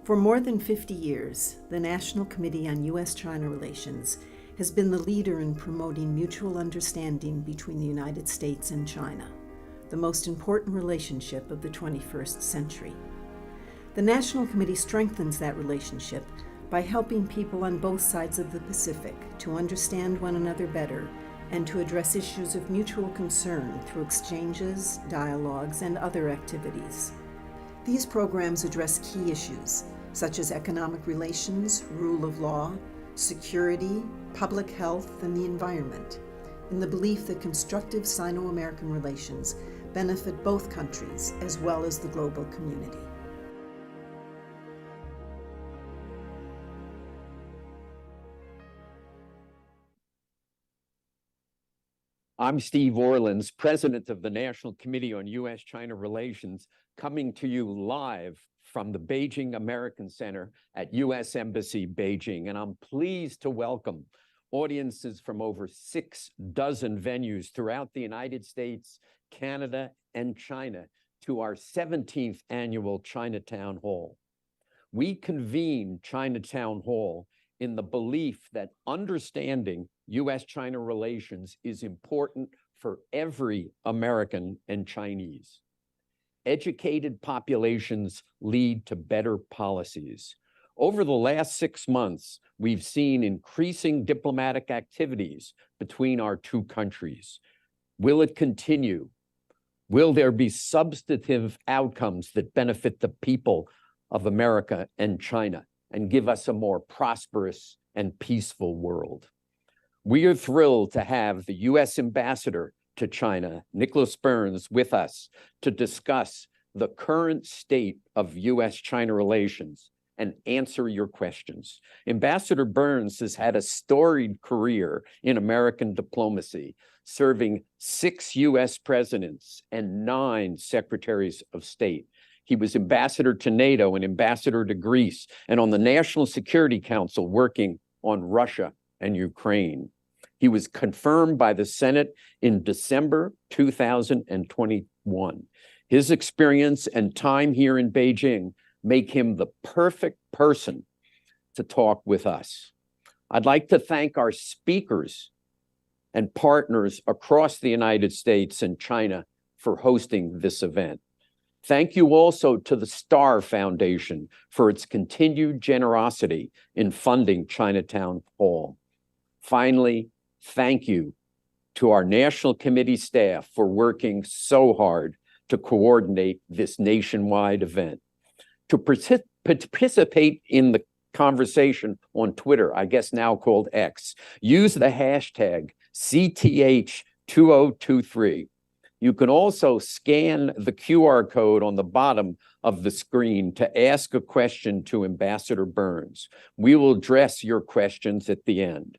For more than 50 years, the National Committee on U.S. China Relations has been the leader in promoting mutual understanding between the United States and China, the most important relationship of the 21st century. The National Committee strengthens that relationship by helping people on both sides of the Pacific to understand one another better and to address issues of mutual concern through exchanges, dialogues, and other activities. These programs address key issues such as economic relations, rule of law, security, public health, and the environment, in the belief that constructive Sino-American relations benefit both countries as well as the global community. I'm Steve Orlins, president of the National Committee on U.S. China Relations, coming to you live from the Beijing American Center at U.S. Embassy, Beijing. And I'm pleased to welcome audiences from over 6 dozen venues throughout the United States, Canada, and China to our 17th annual Chinatown Hall. We convene Chinatown Hall in the belief that understanding U.S.-China relations is important for every American and Chinese. Educated populations lead to better policies. Over the last 6 months, we've seen increasing diplomatic activities between our two countries. Will it continue? Will there be substantive outcomes that benefit the people of America and China and give us a more prosperous and peaceful world? We are thrilled to have the U.S. Ambassador to China, Nicholas Burns, with us to discuss the current state of U.S.-China relations and answer your questions. Ambassador Burns has had a storied career in American diplomacy, serving 6 U.S. presidents and 9 secretaries of state. He was ambassador to NATO and ambassador to Greece and on the National Security Council working on Russia and Ukraine. He was confirmed by the Senate in December 2021. His experience and time here in Beijing make him the perfect person to talk with us. I'd like to thank our speakers and partners across the United States and China for hosting this event. Thank you also to the Star Foundation for its continued generosity in funding Chinatown Hall. Finally, thank you to our National Committee staff for working so hard to coordinate this nationwide event. To participate in the conversation on Twitter, I guess now called X, use the hashtag CTH2023. You can also scan the QR code on the bottom of the screen to ask a question to Ambassador Burns. We will address your questions at the end.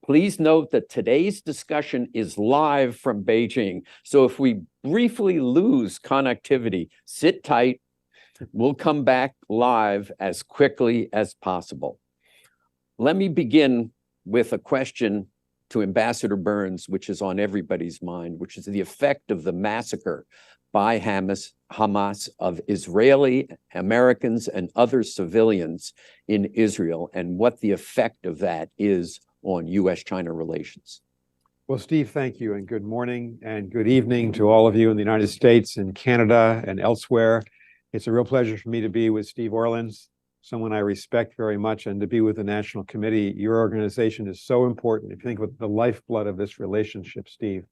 Please note that today's discussion is live from Beijing, so if we briefly lose connectivity, sit tight. We'll come back live as quickly as possible. Let me begin with a question to Ambassador Burns, which is on everybody's mind, which is the effect of the massacre by Hamas of Israeli Americans and other civilians in Israel, and what the effect of that is on U.S.-China relations. Well, Steve, thank you, and good morning and good evening to all of you in the United States and Canada and elsewhere. It's a real pleasure for me to be with Steve Orlins, someone I respect very much, and to be with the National Committee. Your organization is so important. If you think of the lifeblood of this relationship, Steve,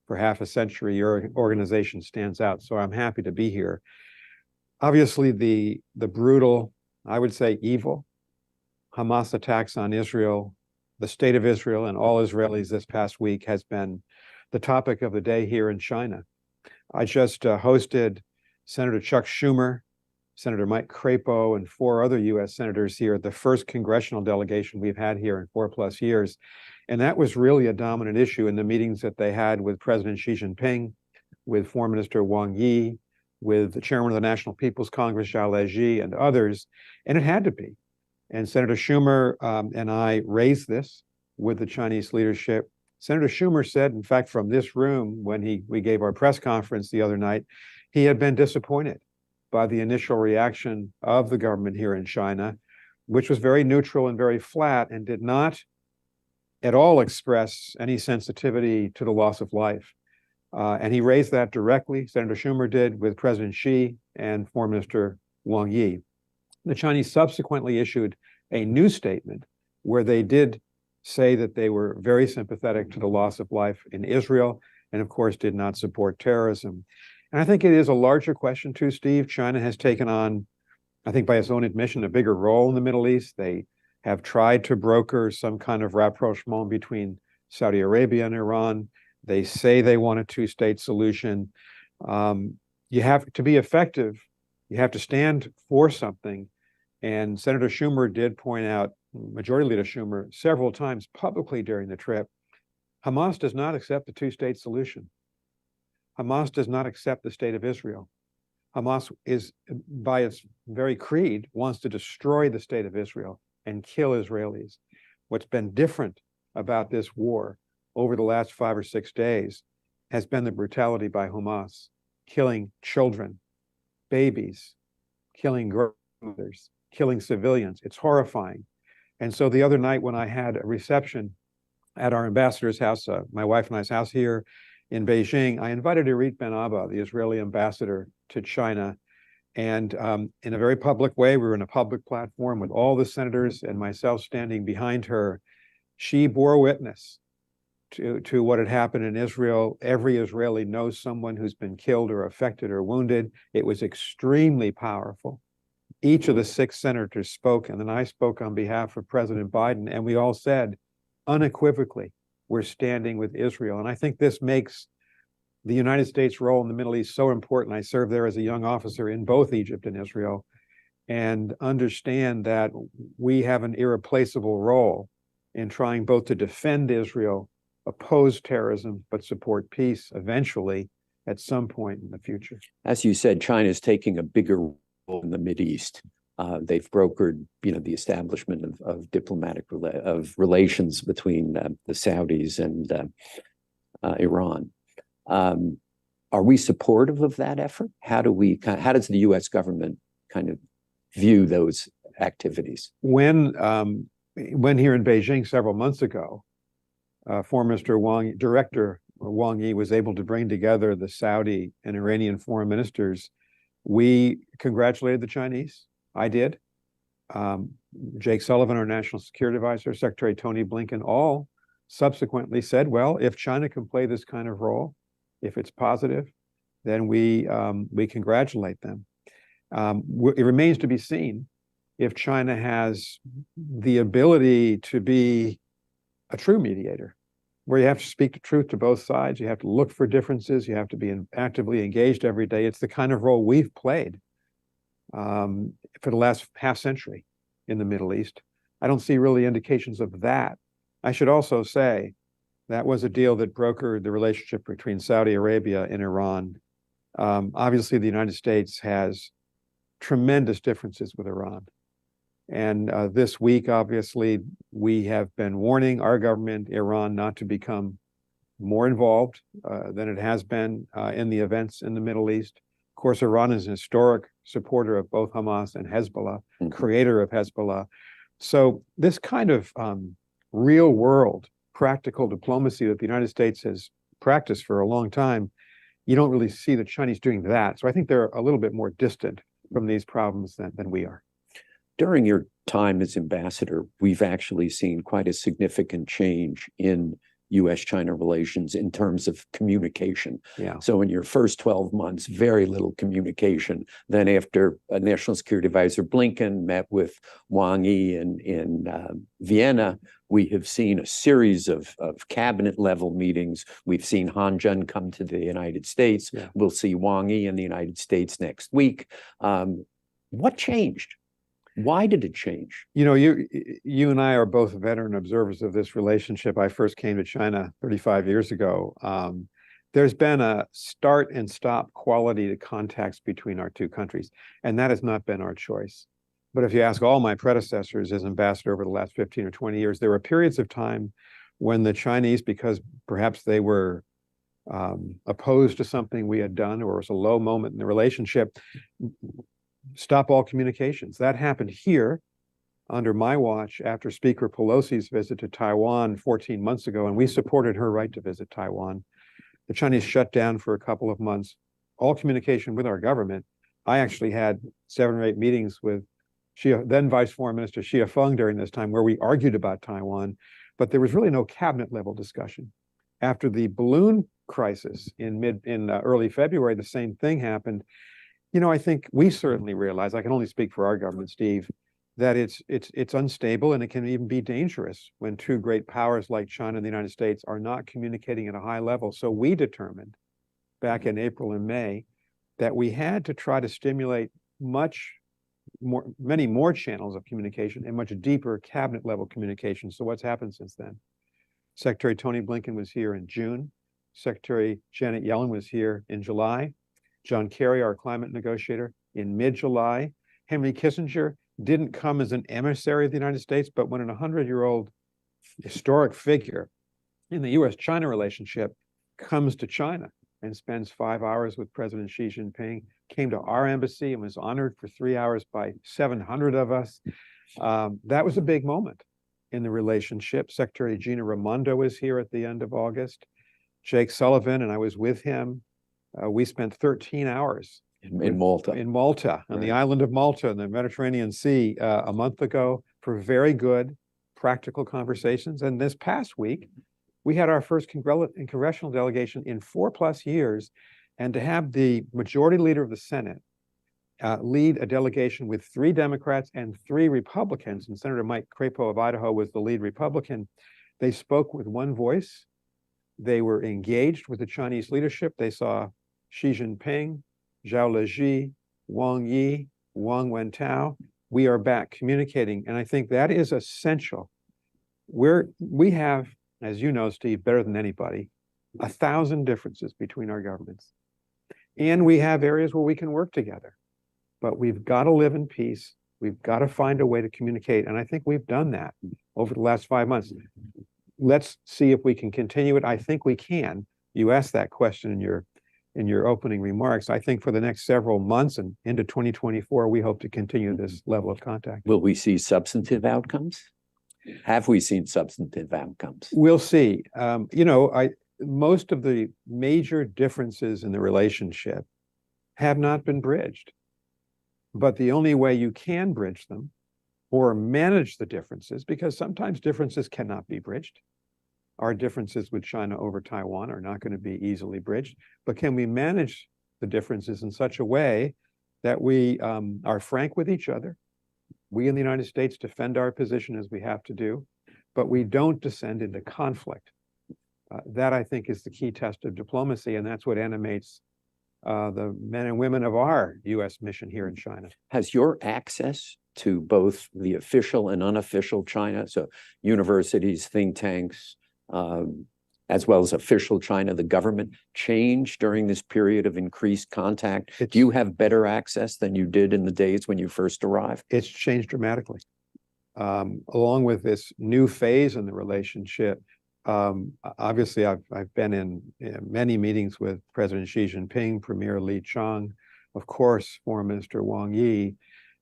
for half a century, your organization stands out. So I'm happy to be here. Obviously, the brutal, I would say evil, Hamas attacks on Israel, the state of Israel, and all Israelis this past week has been the topic of the day here in China. I just hosted Senator Chuck Schumer, Senator Mike Crapo, and 4 other U.S. senators here at the first congressional delegation we've had here in 4+ years. And that was really a dominant issue in the meetings that they had with President Xi Jinping, with Foreign Minister Wang Yi, with the chairman of the National People's Congress, Zhao Leji, and others. And it had to be. And Senator Schumer and I raised this with the Chinese leadership. Senator Schumer said, in fact, from this room, when we gave our press conference the other night, he had been disappointed by the initial reaction of the government here in China, which was very neutral and very flat and did not at all express any sensitivity to the loss of life. And he raised that directly, Senator Schumer did, with President Xi and Foreign Minister Wang Yi. The Chinese subsequently issued a new statement where they did say that they were very sympathetic to the loss of life in Israel and, of course, did not support terrorism. And I think it is a larger question too, Steve. China has taken on, I think by its own admission, a bigger role in the Middle East. They have tried to broker some kind of rapprochement between Saudi Arabia and Iran. They say they want a two-state solution. You have to be effective. You have to stand for something. And Senator Schumer did point out, Majority Leader Schumer, several times publicly during the trip, Hamas does not accept the two-state solution. Hamas does not accept the state of Israel. Hamas is, by its very creed, wants to destroy the state of Israel and kill Israelis. What's been different about this war over the last 5 or 6 days has been the brutality by Hamas, killing children, babies, killing grandmothers, killing civilians. It's horrifying. And so the other night when I had a reception at our ambassador's house, my wife and I's house here in Beijing, I invited Irit Ben Abba, the Israeli ambassador to China. And in a very public way, we were in a public platform with all the senators and myself standing behind her. She bore witness to what had happened in Israel. Every Israeli knows someone who's been killed or affected or wounded. It was extremely powerful. Each of the 6 senators spoke, and then I spoke on behalf of President Biden, and we all said unequivocally, we're standing with Israel. And I think this makes the United States' role in the Middle East so important. I served there as a young officer in both Egypt and Israel, and understand that we have an irreplaceable role in trying both to defend Israel, oppose terrorism, but support peace eventually at some point in the future. As you said, China is taking a bigger role in the Mideast. They've brokered, the establishment of diplomatic relations between the Saudis and Iran. Are we supportive of that effort? How does the U.S. government kind of view those activities? When here in Beijing several months ago, Foreign Minister Director Wang Yi was able to bring together the Saudi and Iranian foreign ministers. We congratulated the Chinese. I did. Jake Sullivan, our national security advisor, Secretary Tony Blinken, all subsequently said, well, if China can play this kind of role, if it's positive, then we congratulate them. It remains to be seen if China has the ability to be a true mediator, where you have to speak the truth to both sides. You have to look for differences. You have to be actively engaged every day. It's the kind of role we've played for the last half century in the Middle East. I don't see really indications of that. I should also say that was a deal that brokered the relationship between Saudi Arabia and Iran. Obviously, the United States has tremendous differences with Iran. And this week, obviously, we have been warning our government, Iran, not to become more involved than it has been in the events in the Middle East. Of course, Iran is an historic supporter of both Hamas and Hezbollah, creator of Hezbollah. So this kind of real world practical diplomacy that the United States has practiced for a long time, you don't really see the Chinese doing that. So I think they're a little bit more distant from these problems than we are. During your time as ambassador, we've actually seen quite a significant change in U.S. China relations in terms of communication. Yeah. So in your first 12 months, very little communication. Then after National Security Advisor Blinken met with Wang Yi in Vienna, we have seen a series of cabinet level meetings. We've seen Han Zheng come to the United States. Yeah. We'll see Wang Yi in the United States next week. What changed? Why did it change? You know, you and I are both veteran observers of this relationship. I first came to China 35 years ago. There's been a start and stop quality to contacts between our two countries, and that has not been our choice. But if you ask all my predecessors as ambassador over the last 15 or 20 years, there were periods of time when the Chinese, because perhaps they were opposed to something we had done, or was a low moment in the relationship, stop all communications. That happened here under my watch after Speaker Pelosi's visit to Taiwan 14 months ago, and we supported her right to visit Taiwan. The Chinese shut down for a couple of months all communication with our government. I actually had 7 or 8 meetings with then Vice Foreign Minister Xia Feng during this time, where we argued about Taiwan, but there was really no cabinet level discussion. After the balloon crisis in early February, the same thing happened. You know, I think we certainly realize, I can only speak for our government, Steve, that it's unstable, and it can even be dangerous when 2 great powers like China and the United States are not communicating at a high level. So we determined back in April and May that we had to try to stimulate many more channels of communication and much deeper cabinet level communication. So what's happened since then? Secretary Tony Blinken was here in June. Secretary Janet Yellen was here in July. John Kerry, our climate negotiator, in mid-July. Henry Kissinger didn't come as an emissary of the United States, but when a 100-year-old historic figure in the U.S. China relationship comes to China and spends 5 hours with President Xi Jinping, came to our embassy and was honored for 3 hours by 700 of us. That was a big moment in the relationship. Secretary Gina Raimondo was here at the end of August. Jake Sullivan, and I was with him. We spent 13 hours in Malta. In Malta, on the island of Malta in the Mediterranean Sea a month ago, for very good, practical conversations. And this past week, we had our first congressional delegation in 4+ years. And to have the majority leader of the Senate lead a delegation with 3 Democrats and 3 Republicans, and Senator Mike Crapo of Idaho was the lead Republican, they spoke with one voice. They were engaged with the Chinese leadership. They saw Xi Jinping, Zhao Leji, Wang Yi, Wang Wentao. We are back communicating, and I think that is essential. We have, as you know, Steve, better than anybody, 1,000 differences between our governments. And we have areas where we can work together. But we've got to live in peace. We've got to find a way to communicate. And I think we've done that over the last 5 months. Let's see if we can continue it. I think we can. You asked that question in your opening remarks. I think for the next several months and into 2024, we hope to continue this level of contact. Will we see substantive outcomes? Have we seen substantive outcomes? We'll see. Most of the major differences in the relationship have not been bridged. But the only way you can bridge them or manage the differences, because sometimes differences cannot be bridged. Our differences with China over Taiwan are not going to be easily bridged, but can we manage the differences in such a way that we are frank with each other? We in the United States defend our position as we have to do, but we don't descend into conflict. That, I think, is the key test of diplomacy, and that's what animates the men and women of our U.S. mission here in China. Has your access to both the official and unofficial China, so universities, think tanks, as well as official China, the government, changed during this period of increased contact? Do you have better access than you did in the days when you first arrived? It's changed dramatically. Along with this new phase in the relationship, obviously, I've been in many meetings with President Xi Jinping, Premier Li Qiang, of course, Foreign Minister Wang Yi.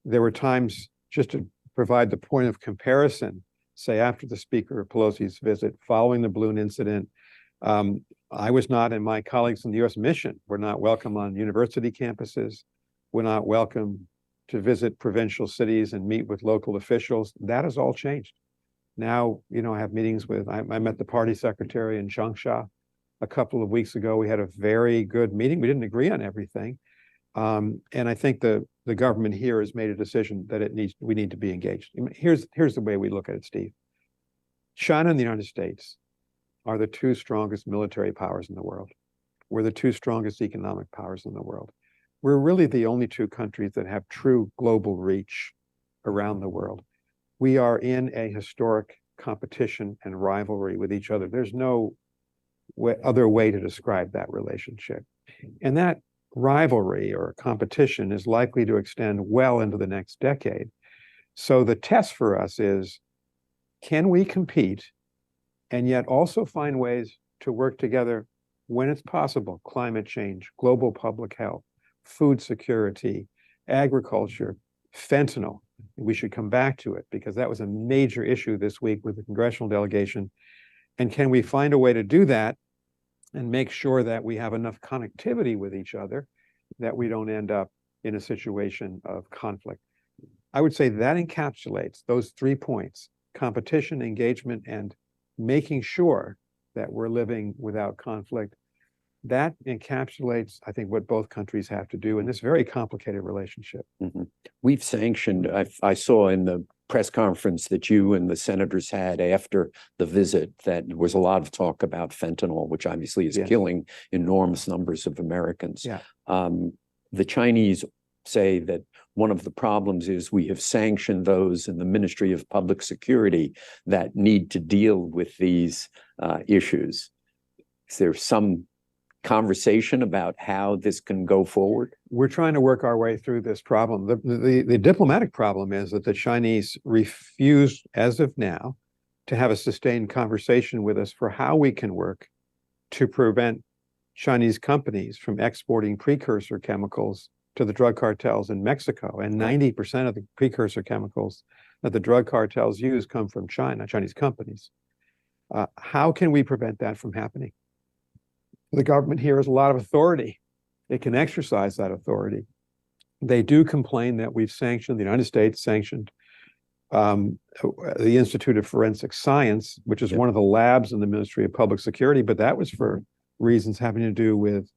There were times, just to provide the point of comparison, say after the Speaker Pelosi's visit, following the balloon incident, I was not, and my colleagues in the U.S. mission were not welcome on university campuses. We're not welcome to visit provincial cities and meet with local officials. That has all changed. Now, I have meetings with, I met the party secretary in Changsha a couple of weeks ago. We had a very good meeting. We didn't agree on everything. And I think the government here has made a decision that we need to be engaged. Here's the way we look at it, Steve. China and the United States are the 2 strongest military powers in the world. We're the 2 strongest economic powers in the world. We're really the only 2 countries that have true global reach around the world. We are in a historic competition and rivalry with each other. There's no other way to describe that relationship. And that rivalry or competition is likely to extend well into the next decade. So the test for us is, can we compete and yet also find ways to work together when it's possible, climate change, global public health, food security, agriculture, fentanyl. We should come back to it because that was a major issue this week with the congressional delegation. And can we find a way to do that and make sure that we have enough connectivity with each other that we don't end up in a situation of conflict? I would say that encapsulates those 3 points: competition, engagement, and making sure that we're living without conflict. That encapsulates, I think, what both countries have to do in this very complicated relationship. We've sanctioned, I saw in the press conference that you and the senators had after the visit that there was a lot of talk about fentanyl, which obviously is killing enormous numbers of Americans. The Chinese say that one of the problems is we have sanctioned those in the Ministry of Public Security that need to deal with these issues. Is there some conversation about how this can go forward? We're trying to work our way through this problem. The diplomatic problem is that the Chinese refuse, as of now, to have a sustained conversation with us for how we can work to prevent Chinese companies from exporting precursor chemicals to the drug cartels in Mexico. And 90% of the precursor chemicals that the drug cartels use come from China, Chinese companies. How can we prevent that from happening? The government here has a lot of authority. It can exercise that authority. They do complain that we've sanctioned, the United States sanctioned the Institute of Forensic Science, which is one of the labs in the Ministry of Public Security, but that was for reasons having to do with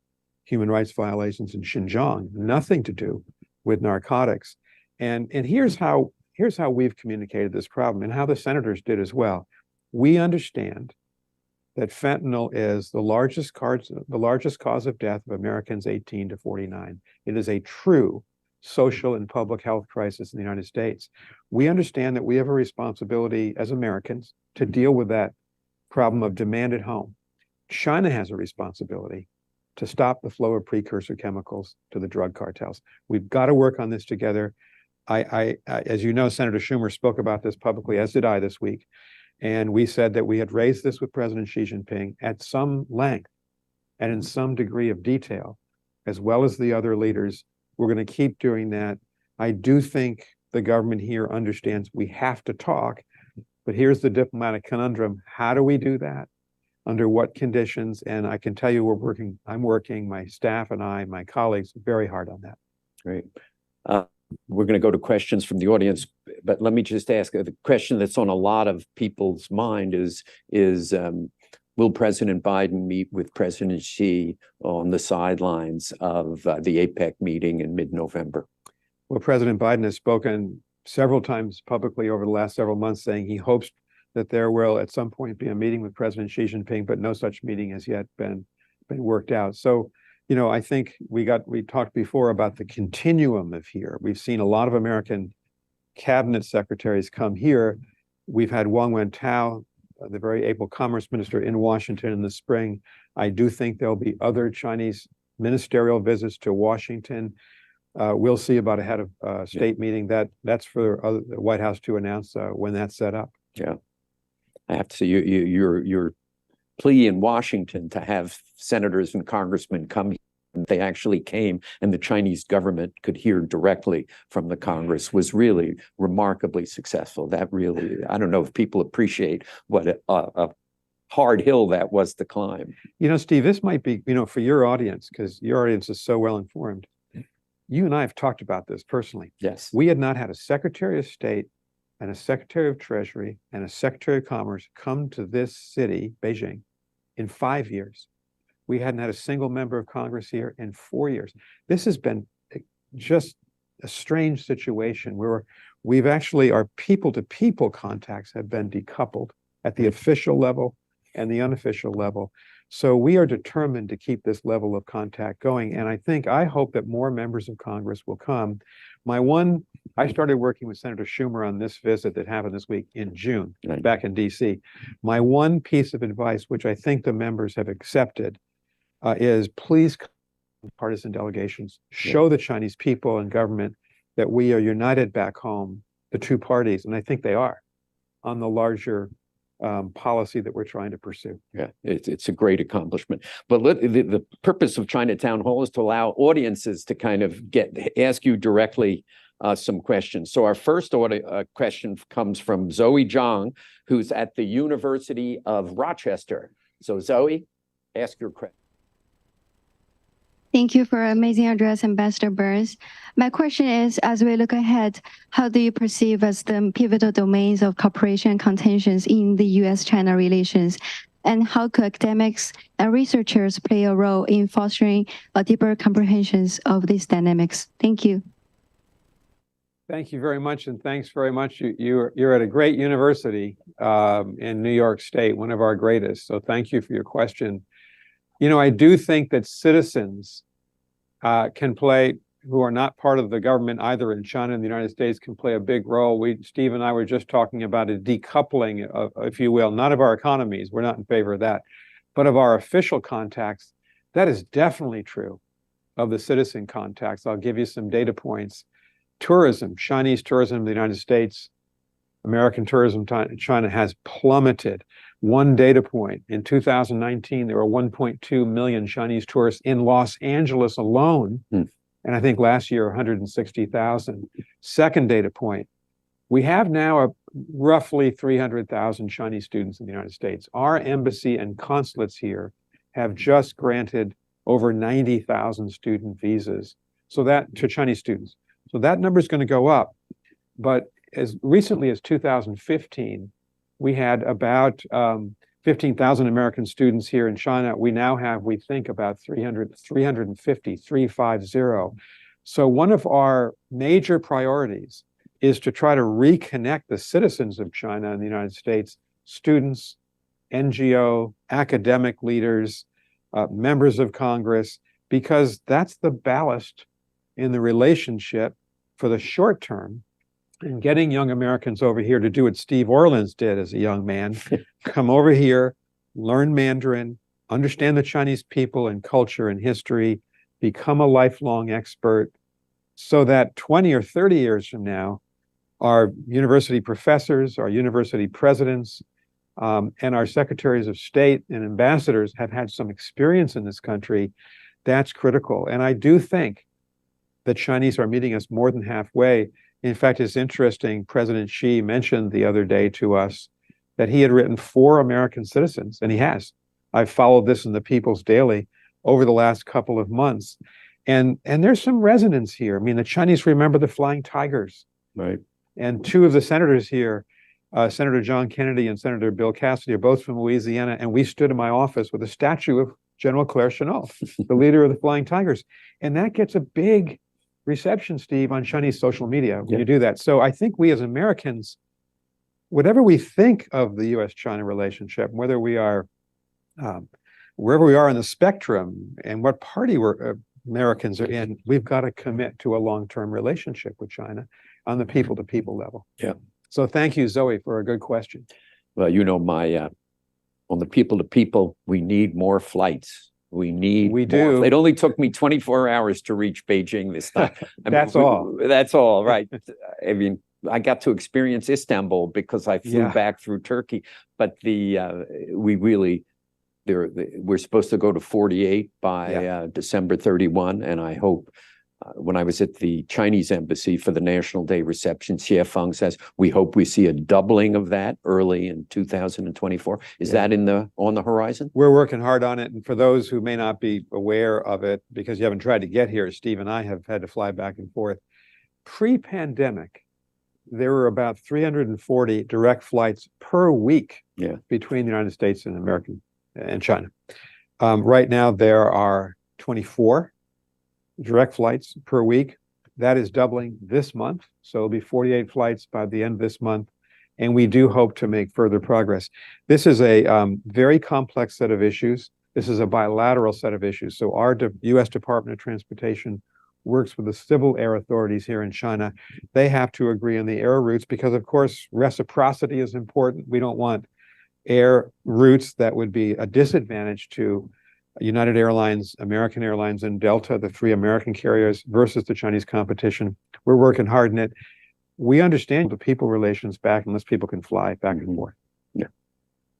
human rights violations in Xinjiang, nothing to do with narcotics. And here's how we've communicated this problem and how the senators did as well. We understand that fentanyl is the largest cause of death of Americans 18 to 49. It is a true social and public health crisis in the United States. We understand that we have a responsibility as Americans to deal with that problem of demand at home. China has a responsibility to stop the flow of precursor chemicals to the drug cartels. We've got to work on this together. As you know, Senator Schumer spoke about this publicly, as did I this week. And we said that we had raised this with President Xi Jinping at some length and in some degree of detail, as well as the other leaders. We're going to keep doing that. I do think the government here understands we have to talk, but here's the diplomatic conundrum. How do we do that? Under what conditions? And I can tell you I'm working, my staff and I, my colleagues, very hard on that. Great. We're going to go to questions from the audience, but let me just ask the question that's on a lot of people's mind is will President Biden meet with President Xi on the sidelines of the APEC meeting in mid-November? Well, President Biden has spoken several times publicly over the last several months saying he hopes that there will at some point be a meeting with President Xi Jinping, but no such meeting has yet been worked out. So, you know, I think we talked before about the continuum of here. We've seen a lot of American cabinet secretaries come here. We've had Wang Wentao, the very able commerce minister, in Washington in the spring. I do think there'll be other Chinese ministerial visits to Washington. We'll see about a head of state meeting. That's for the White House to announce when that's set up. Yeah, I have to say your plea in Washington to have senators and congressmen come. They actually came, and the Chinese government could hear directly from the Congress was really remarkably successful. That really, I don't know if people appreciate what a hard hill that was to climb. You know, Steve, this might be, for your audience, because your audience is so well informed. You and I have talked about this personally. Yes. We had not had a Secretary of State and a Secretary of Treasury and a Secretary of Commerce come to this city, Beijing, in 5 years. We hadn't had a single member of Congress here in 4 years. This has been just a strange situation where we've actually, our people-to-people contacts have been decoupled at the official level and the unofficial level. So we are determined to keep this level of contact going. And I hope that more members of Congress will come. I started working with Senator Schumer on this visit that happened this week in June, back in DC. My one piece of advice, which I think the members have accepted, is please come to partisan delegations, show the Chinese people and government that we are united back home, the two parties, and I think they are, on the larger policy that we're trying to pursue. Yeah, it's a great accomplishment. But the purpose of Chinatown Hall is to allow audiences to kind of ask you directly some questions. So our first question comes from Zoe Zhang, who's at the University of Rochester. So Zoe, ask your question. Thank you for an amazing address, Ambassador Burns. My question is, as we look ahead, how do you perceive as the pivotal domains of cooperation and contentions in the U.S.-China relations? And how could academics and researchers play a role in fostering a deeper comprehension of these dynamics? Thank you. Thank you very much, and thanks very much. You're at a great university in New York State, one of our greatest. So thank you for your question. You know, I do think that citizens can play, who are not part of the government either in China and the United States, can play a big role. Steve and I were just talking about a decoupling, if you will, not of our economies, we're not in favor of that, but of our official contacts. That is definitely true of the citizen contacts. I'll give you some data points. Tourism, Chinese tourism in the United States, American tourism in China has plummeted. One data point, in 2019, there were 1.2 million Chinese tourists in Los Angeles alone. And I think last year, 160,000. Second data point, we have now roughly 300,000 Chinese students in the United States. Our embassy and consulates here have just granted over 90,000 student visas. So that to Chinese students. So that number is going to go up. But as recently as 2015, we had about 15,000 American students here in China. We now have, we think, about 350. So one of our major priorities is to try to reconnect the citizens of China and the United States, students, NGO, academic leaders, members of Congress, because that's the ballast in the relationship for the short term. And getting young Americans over here to do what Steve Orleans did as a young man, come over here, learn Mandarin, understand the Chinese people and culture and history, become a lifelong expert, so that 20 or 30 years from now, our university professors, our university presidents, and our secretaries of state and ambassadors have had some experience in this country. That's critical. And I do think the Chinese are meeting us more than halfway. In fact, it's interesting, President Xi mentioned the other day to us that he had written 4 American citizens, and he has. I've followed this in the People's Daily over the last couple of months. And there's some resonance here. I mean, the Chinese remember the Flying Tigers. Right. And 2 of the senators here, Senator John Kennedy and Senator Bill Cassidy, are both from Louisiana, and we stood in my office with a statue of General Claire Chennault, the leader of the Flying Tigers. And that gets a big reception, Steve, on Chinese social media when you do that. So I think we as Americans, whatever we think of the U.S.-China relationship, whether we are, wherever we are in the spectrum and what party Americans are in, we've got to commit to a long-term relationship with China on the people-to-people level. Yeah. So thank you, Zoe, for a good question. Well, you know, on the people-to-people, we need more flights. We do. It only took me 24 hours to reach Beijing this time. That's all. That's all, right. I mean, I got to experience Istanbul because I flew back through Turkey, but we're supposed to go to 48 by December 31, and I hope when I was at the Chinese embassy for the National Day reception, Xie Feng says, we hope we see a doubling of that early in 2024. Is that on the horizon? We're working hard on it. And for those who may not be aware of it, because you haven't tried to get here, Steve and I have had to fly back and forth. Pre-pandemic, there were about 340 direct flights per week between the United States and China. Right now, there are 24 direct flights per week. That is doubling this month. So it'll be 48 flights by the end of this month. And we do hope to make further progress. This is a very complex set of issues. This is a bilateral set of issues. So our U.S. Department of Transportation works with the civil air authorities here in China. They have to agree on the air routes because, of course, reciprocity is important. We don't want air routes that would be a disadvantage to United Airlines, American Airlines, and Delta, the 3 American carriers, versus the Chinese competition. We're working hard in it. We understand the people relations back unless people can fly back and forth. Yeah.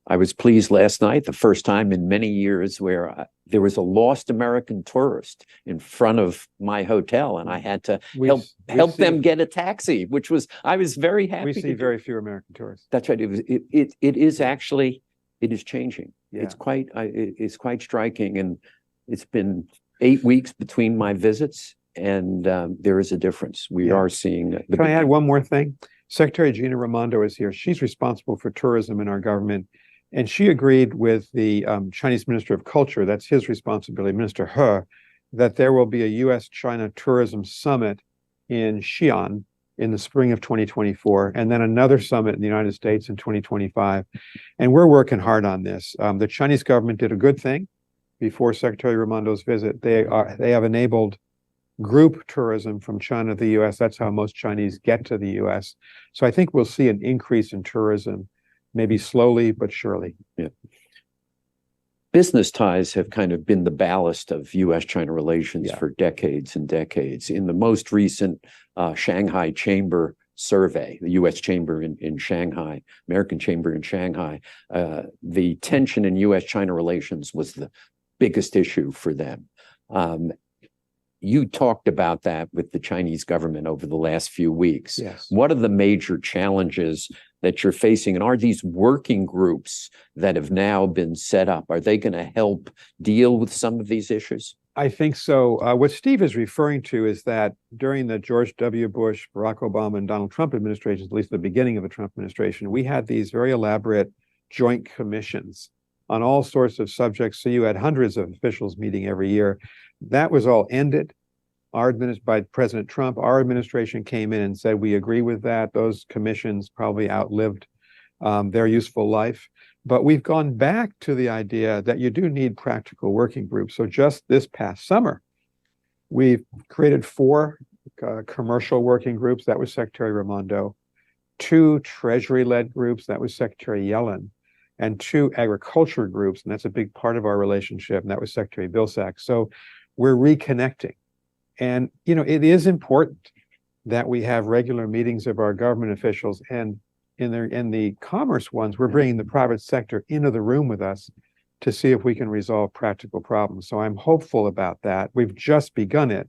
I was pleased last night, the first time in many years, where there was a lost American tourist in front of my hotel, and I had to help them get a taxi, which was, I was very happy. We see very few American tourists. That's right. It is actually, it is changing. Yeah. It's quite striking, and it's been 8 weeks between my visits, and there is a difference. We are seeing. Can I add one more thing? Secretary Gina Raimondo is here. She's responsible for tourism in our government. And she agreed with the Chinese Minister of Culture, that's his responsibility, Minister He, that there will be a U.S. China tourism summit in Xi'an in the spring of 2024, and then another summit in the United States in 2025. And we're working hard on this. The Chinese government did a good thing before Secretary Raimondo's visit. They have enabled group tourism from China to the U.S. That's how most Chinese get to the U.S. So I think we'll see an increase in tourism, maybe slowly but surely. Yeah. Business ties have kind of been the ballast of U.S.-China relations for decades and decades. In the most recent Shanghai Chamber survey, the U.S. Chamber in Shanghai, American Chamber in Shanghai, the tension in U.S.-China relations was the biggest issue for them. You talked about that with the Chinese government over the last few weeks. Yes. What are the major challenges that you're facing? And are these working groups that have now been set up, are they going to help deal with some of these issues? I think so. What Steve is referring to is that during the George W. Bush, Barack Obama, and Donald Trump administrations, at least the beginning of the Trump administration, we had these very elaborate joint commissions on all sorts of subjects. So you had hundreds of officials meeting every year. That was all ended. By President Trump, our administration came in and said, we agree with that. Those commissions probably outlived their useful life. But we've gone back to the idea that you do need practical working groups. So just this past summer, we've created 4 commercial working groups. That was Secretary Raimondo. 2 Treasury-led groups. That was Secretary Yellen. And 2 agriculture groups. And that's a big part of our relationship. And that was Secretary Vilsack. So we're reconnecting. And, you know, it is important that we have regular meetings of our government officials. And in the commerce ones, we're bringing the private sector into the room with us to see if we can resolve practical problems. So I'm hopeful about that. We've just begun it.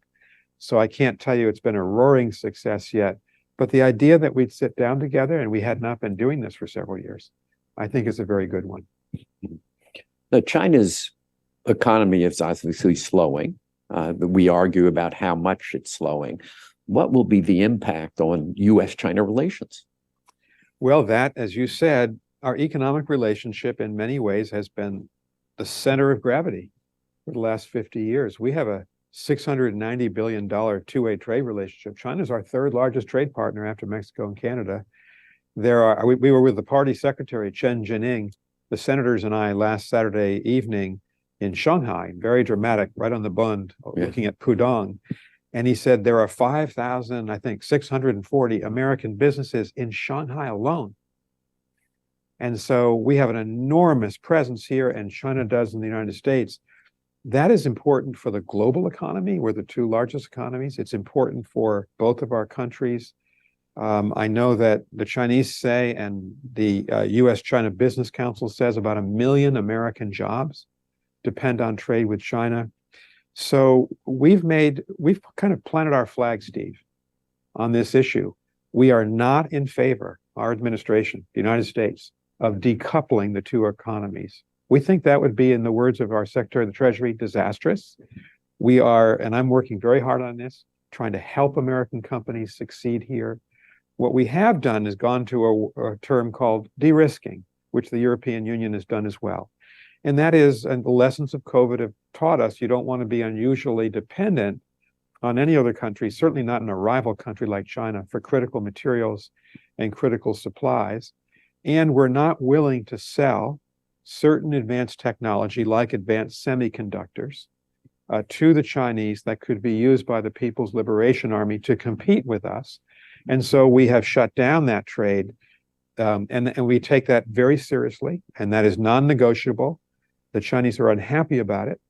So I can't tell you it's been a roaring success yet. But the idea that we'd sit down together, and we had not been doing this for several years, I think is a very good one. Now, China's economy is obviously slowing. We argue about how much it's slowing. What will be the impact on U.S.-China relations? Well, that, as you said, our economic relationship in many ways has been the center of gravity for the last 50 years. We have a $690 billion two-way trade relationship. China's our 3rd largest trade partner after Mexico and Canada. We were with the party secretary, Chen Jining, the senators and I last Saturday evening in Shanghai, very dramatic, right on the Bund, looking at Pudong. And he said there are 5,000, I think 640 American businesses in Shanghai alone. And so we have an enormous presence here, and China does in the United States. That is important for the global economy. We're the 2 largest economies. It's important for both of our countries. I know that the Chinese say, and the U.S. China Business Council says, about 1 million American jobs depend on trade with China. So we've kind of planted our flag, Steve, on this issue. We are not in favor, our administration, the United States, of decoupling the 2 economies. We think that would be, in the words of our Secretary of the Treasury, disastrous. We are, and I'm working very hard on this, trying to help American companies succeed here. What we have done is gone to a term called de-risking, which the European Union has done as well. And that is, and the lessons of COVID have taught us, you don't want to be unusually dependent on any other country, certainly not in a rival country like China, for critical materials and critical supplies. And we're not willing to sell certain advanced technology, like advanced semiconductors, to the Chinese that could be used by the People's Liberation Army to compete with us. And so we have shut down that trade. And we take that very seriously, and that is non-negotiable. The Chinese are unhappy about it.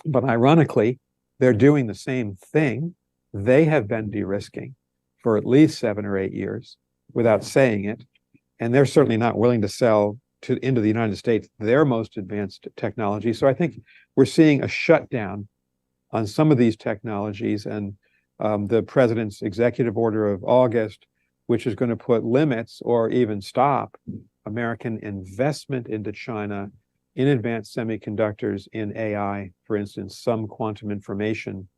But ironically, they're doing the same thing. They have been de-risking for at least 7 or 8 years without saying it. And they're certainly not willing to sell into the United States their most advanced technology. So I think we're seeing a shutdown on some of these technologies, and the president's executive order of August, which is going to put limits or even stop American investment into China in advanced semiconductors, in AI, for instance, some quantum information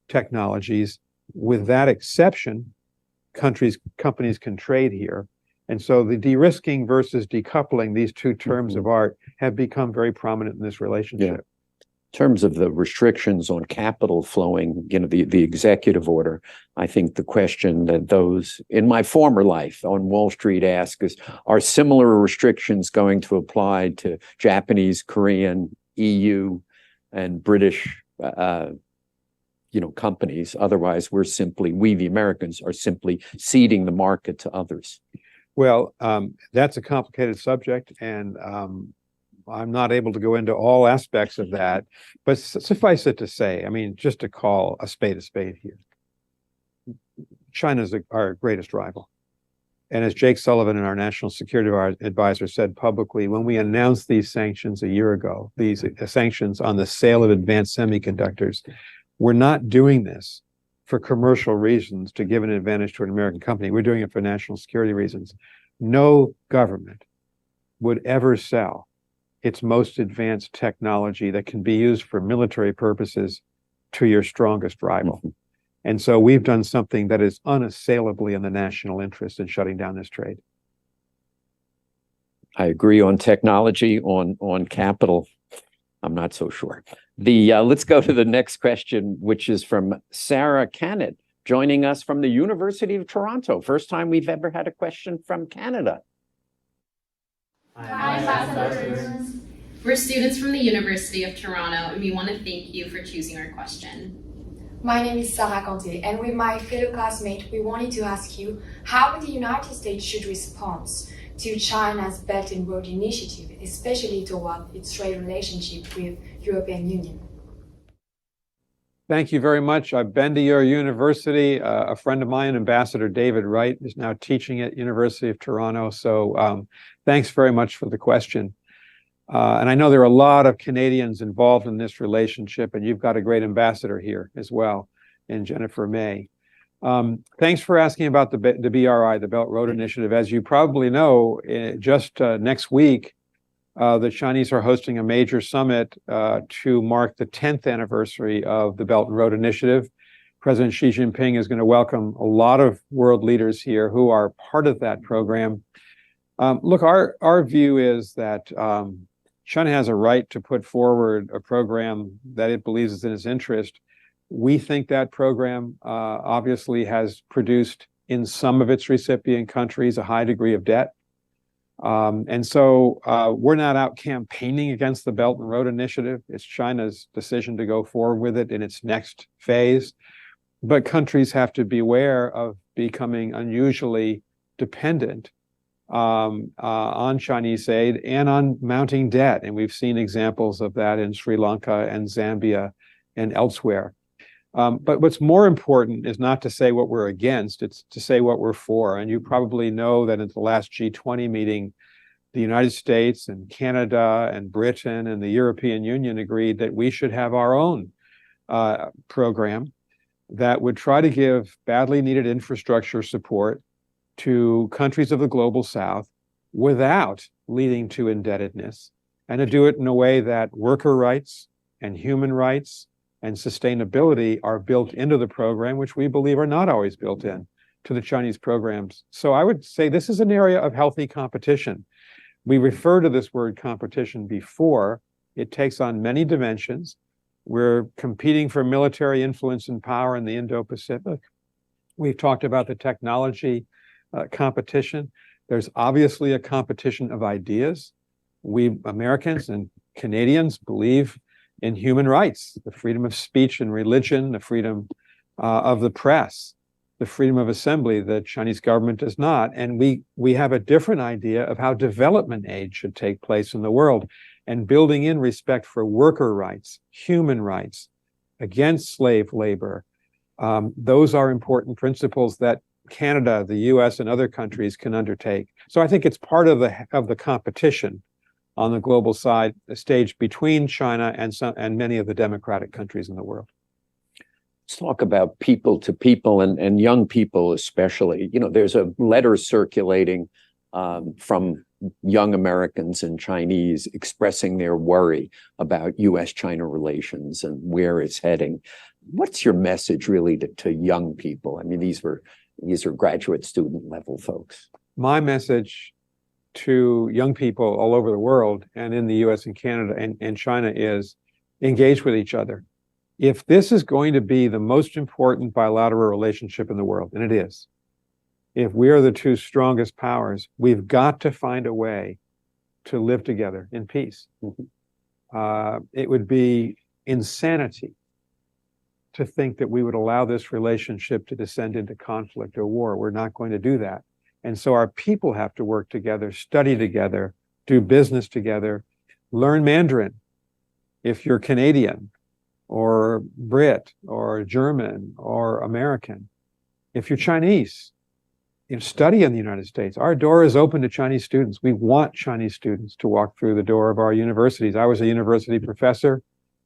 technologies. With that exception, companies can trade here. And so the de-risking versus decoupling, these two terms of art, have become very prominent in this relationship. Yeah. In terms of the restrictions on capital flowing, the executive order, I think the question that those in my former life on Wall Street ask is, are similar restrictions going to apply to Japanese, Korean, EU, and British companies? Otherwise, we, the Americans, are simply ceding the market to others. Well, that's a complicated subject, and I'm not able to go into all aspects of that, but suffice it to say, I mean, just to call a spade here, China's our greatest rival. And as Jake Sullivan, our national security advisor, said publicly, when we announced these sanctions a year ago, these sanctions on the sale of advanced semiconductors, we're not doing this for commercial reasons to give an advantage to an American company. We're doing it for national security reasons. No government would ever sell its most advanced technology that can be used for military purposes to your strongest rival. Mm-hmm. And so we've done something that is unassailably in the national interest in shutting down this trade. I agree on technology, on capital. I'm not so sure. Let's go to the next question, which is from Sarah Canet, joining us from the University of Toronto. First time we've ever had a question from Canada. Hi, ambassadors. We're students from the University of Toronto, and we want to thank you for choosing our question. My name is Sarah Conte, and with my fellow classmate, we wanted to ask you how the United States should respond to China's Belt and Road Initiative, especially toward its trade relationship with European Union. Thank you very much. I've been to your university. A friend of mine, Ambassador David Wright, is now teaching at University of Toronto. So thanks very much for the question. And I know there are a lot of Canadians involved in this relationship, and you've got a great ambassador here as well, in Jennifer May. Thanks for asking about the BRI, the Belt Road Initiative. As you probably know, just next week, the Chinese are hosting a major summit to mark the 10th anniversary of the Belt and Road Initiative. President Xi Jinping is going to welcome a lot of world leaders here who are part of that program. Look, our view is that China has a right to put forward a program that it believes is in its interest. We think that program obviously has produced in some of its recipient countries a high degree of debt. And so we're not out campaigning against the Belt and Road Initiative. It's China's decision to go forward with it in its next phase. But countries have to beware of becoming unusually dependent on Chinese aid and on mounting debt. And we've seen examples of that in Sri Lanka and Zambia and elsewhere. But what's more important is not to say what we're against, it's to say what we're for. And you probably know that at the last G20 meeting, the United States and Canada and Britain and the European Union agreed that we should have our own program that would try to give badly needed infrastructure support to countries of the global South without leading to indebtedness, and to do it in a way that worker rights and human rights and sustainability are built into the program, which we believe are not always built in to the Chinese programs. So I would say this is an area of healthy competition. We refer to this word competition before. It takes on many dimensions. We're competing for military influence and power in the Indo-Pacific. We've talked about the technology competition. There's obviously a competition of ideas. We Americans and Canadians believe in human rights, the freedom of speech and religion, the freedom of the press, the freedom of assembly. The Chinese government does not. And we have a different idea of how development aid should take place in the world, and building in respect for worker rights, human rights, against slave labor. Those are important principles that Canada, the U.S., and other countries can undertake. So I think it's part of the competition on the global side, the stage between China and many of the democratic countries in the world. Let's talk about people to people and young people especially. You know, there's a letter circulating from young Americans and Chinese expressing their worry about U.S.-China relations and where it's heading. What's your message really to young people? I mean, these are graduate student level folks. My message to young people all over the world and in the U.S. and Canada and China is engage with each other. If this is going to be the most important bilateral relationship in the world, and it is, if we are the two strongest powers, we've got to find a way to live together in peace. It would be insanity to think that we would allow this relationship to descend into conflict or war. We're not going to do that. And so our people have to work together, study together, do business together, learn Mandarin. If you're Canadian or Brit or German or American, if you're Chinese, you know, study in the United States. Our door is open to Chinese students. We want Chinese students to walk through the door of our universities. I was a university professor,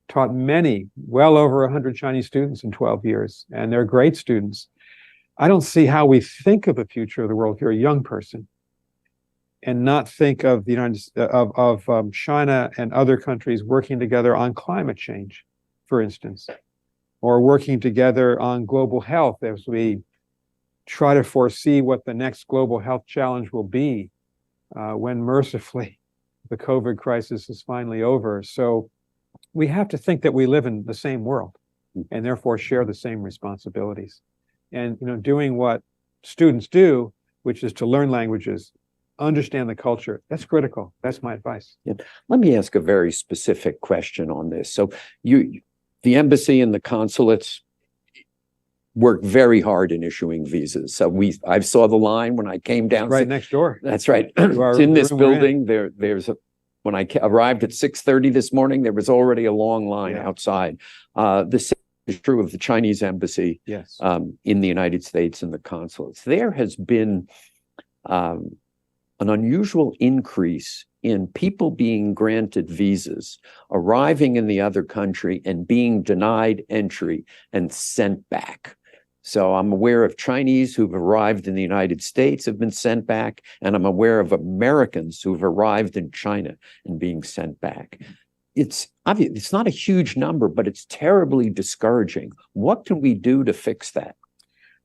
taught many, well over 100 Chinese students in 12 years, and they're great students. I don't see how we think of the future of the world if you're a young person and not think of the China and other countries working together on climate change, for instance, or working together on global health as we try to foresee what the next global health challenge will be when mercifully the COVID crisis is finally over. So we have to think that we live in the same world and therefore share the same responsibilities. And, you know, doing what students do, which is to learn languages, understand the culture, that's critical. That's my advice. Yeah. Let me ask a very specific question on this. So the embassy and the consulates work very hard in issuing visas. So I saw the line when I came down. Right next door. That's right. It's in this building. When I arrived at 6:30 this morning, there was already a long line outside. The same is true of the Chinese embassy in the United States and the consulates. There has been an unusual increase in people being granted visas, arriving in the other country and being denied entry and sent back. So I'm aware of Chinese who've arrived in the United States have been sent back, and I'm aware of Americans who've arrived in China and being sent back. It's obvious, it's not a huge number, but it's terribly discouraging. What can we do to fix that?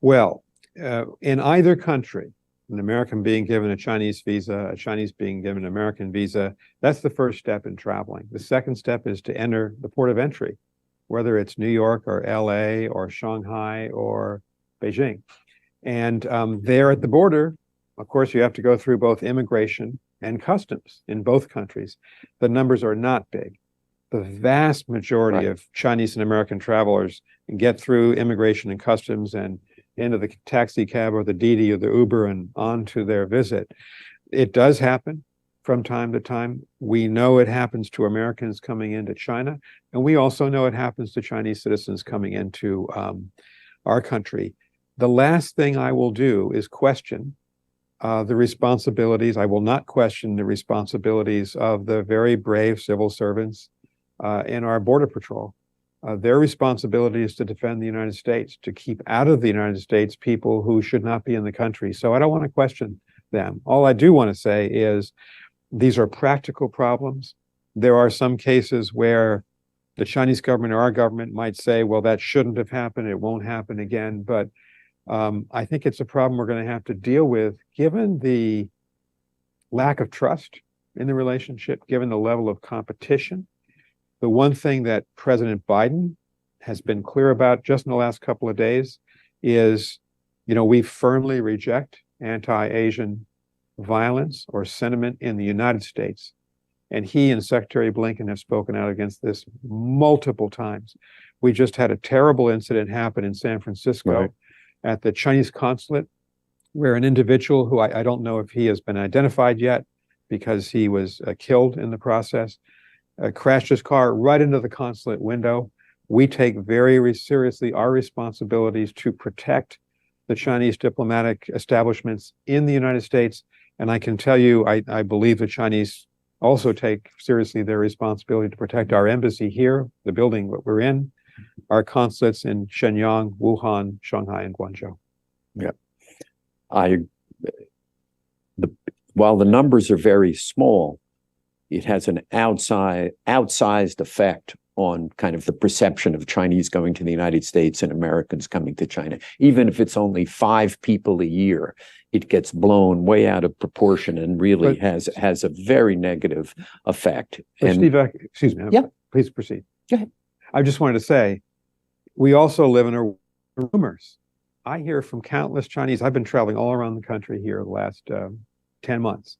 Well, in either country, an American being given a Chinese visa, a Chinese being given an American visa, that's the first step in traveling. The second step is to enter the port of entry, whether it's New York or LA or Shanghai or Beijing. And there at the border, of course, you have to go through both immigration and customs in both countries. The numbers are not big. The vast majority of Chinese and American travelers get through immigration and customs and into the taxi cab or the Didi or the Uber and on to their visit. It does happen from time to time. We know it happens to Americans coming into China, and we also know it happens to Chinese citizens coming into our country. The last thing I will do is question the responsibilities. I will not question the responsibilities of the very brave civil servants in our Border Patrol. Their responsibility is to defend the United States, to keep out of the United States people who should not be in the country. So I don't want to question them. All I do want to say is these are practical problems. There are some cases where the Chinese government or our government might say, well, that shouldn't have happened. It won't happen again. But I think it's a problem we're going to have to deal with, given the lack of trust in the relationship, given the level of competition. The one thing that President Biden has been clear about just in the last couple of days is, you know, we firmly reject anti-Asian violence or sentiment in the United States. And he and Secretary Blinken have spoken out against this multiple times. We just had a terrible incident happen in San Francisco at the Chinese consulate, where an individual who I don't know if he has been identified yet because he was killed in the process, crashed his car right into the consulate window. We take very seriously our responsibilities to protect the Chinese diplomatic establishments in the United States. And I can tell you, I believe the Chinese also take seriously their responsibility to protect our embassy here, the building that we're in, our consulates in Shenyang, Wuhan, Shanghai, and Guangzhou. Yeah. While the numbers are very small, it has an outsized effect on kind of the perception of Chinese going to the United States and Americans coming to China. Even if it's only 5 people a year, it gets blown way out of proportion and really has a very negative effect. And Steve, excuse me. Yeah. Please proceed. Go ahead. I just wanted to say, we also live in a rumors. I hear from countless Chinese. I've been traveling all around the country here the last 10 months.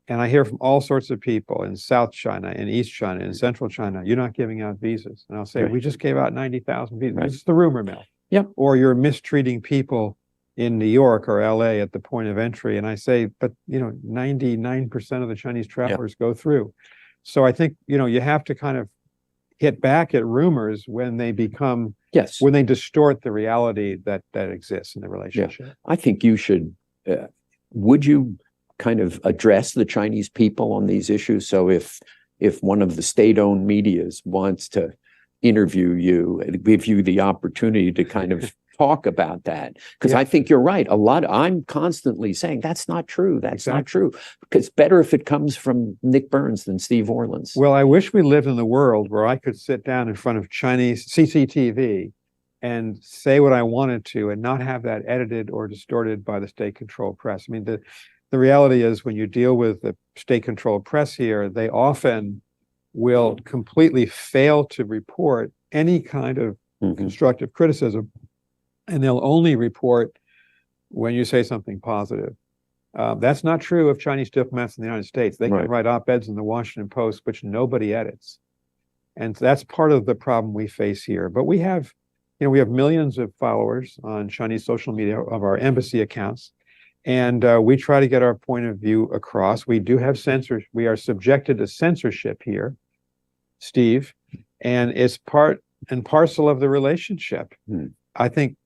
And I hear from all sorts of people in South China, in East China, in Central China, you're not giving out visas. And I'll say, we just gave out 90,000 visas. Right. It's the rumor mill. Yep. Or you're mistreating people in New York or LA at the point of entry. And I say, but 99% of the Chinese travelers go through. So I think, you have to kind of hit back at rumors when they become, when they distort the reality that exists in the relationship. Yeah. I think you should, would you kind of address the Chinese people on these issues? So if one of the state-owned medias wants to interview you, give you the opportunity to kind of talk about that, because I think you're right. I'm constantly saying that's not true. That's not true. Because it's better if it comes from Nick Burns than Steve Orleans. Well, I wish we lived in the world where I could sit down in front of Chinese CCTV and say what I wanted to and not have that edited or distorted by the state-controlled press. I mean, the reality is when you deal with the state-controlled press here, they often will completely fail to report any kind of constructive criticism, and they'll only report when you say something positive. That's not true of Chinese diplomats in the United States. They can write op-eds in the Washington Post, which nobody edits. And that's part of the problem we face here. But we have millions of followers on Chinese social media of our embassy accounts. And we try to get our point of view across. We do have censorship. We are subjected to censorship here, Steve, and it's part and parcel of the relationship. I think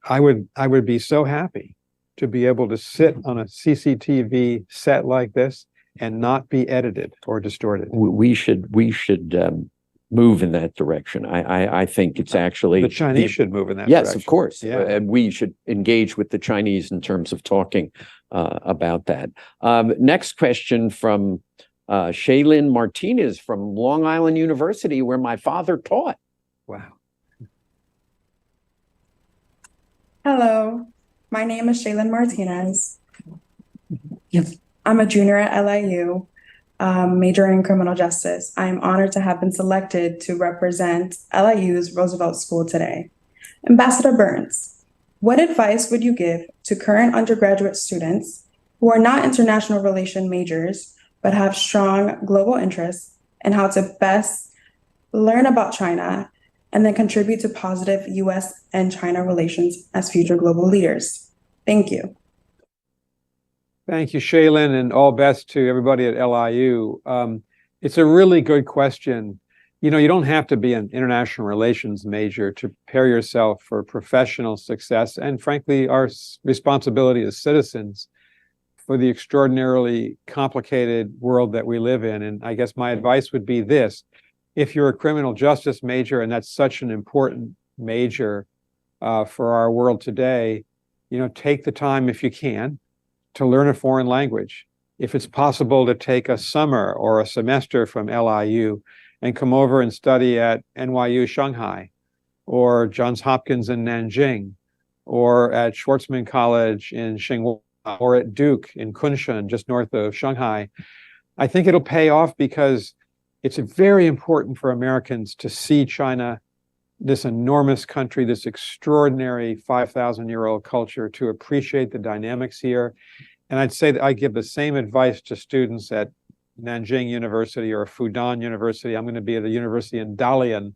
I would be so happy to be able to sit on a CCTV set like this and not be edited or distorted. We should move in that direction. I think it's actually the Chinese should move in that direction. Yes, of course. Yeah. And we should engage with the Chinese in terms of talking about that. Next question from Shaylin Martinez from Long Island University, where my father taught. Wow. Hello, my name is Shaylin Martinez. I'm a junior at LIU. Majoring in criminal justice. I am honored to have been selected to represent LIU's Roosevelt School today. Ambassador Burns, what advice would you give to current undergraduate students who are not international relation majors, but have strong global interests, and how to best learn about China and then contribute to positive U.S. and China relations as future global leaders? Thank you. Thank you, Shaylin, and all best to everybody at LIU. It's a really good question. You don't have to be an international relations major to prepare yourself for professional success and, frankly, our responsibility as citizens for the extraordinarily complicated world that we live in. And I guess my advice would be this. If you're a criminal justice major, and that's such an important major for our world today, take the time, if you can, to learn a foreign language. If it's possible to take a summer or a semester from LIU and come over and study at NYU Shanghai or Johns Hopkins in Nanjing or at Schwarzman College in Tsinghua or at Duke in Kunshan, just north of Shanghai, I think it'll pay off because it's very important for Americans to see China, this enormous country, this extraordinary 5,000-year-old culture, to appreciate the dynamics here. And I'd say that I give the same advice to students at Nanjing University or Fudan University. I'm going to be at a university in Dalian,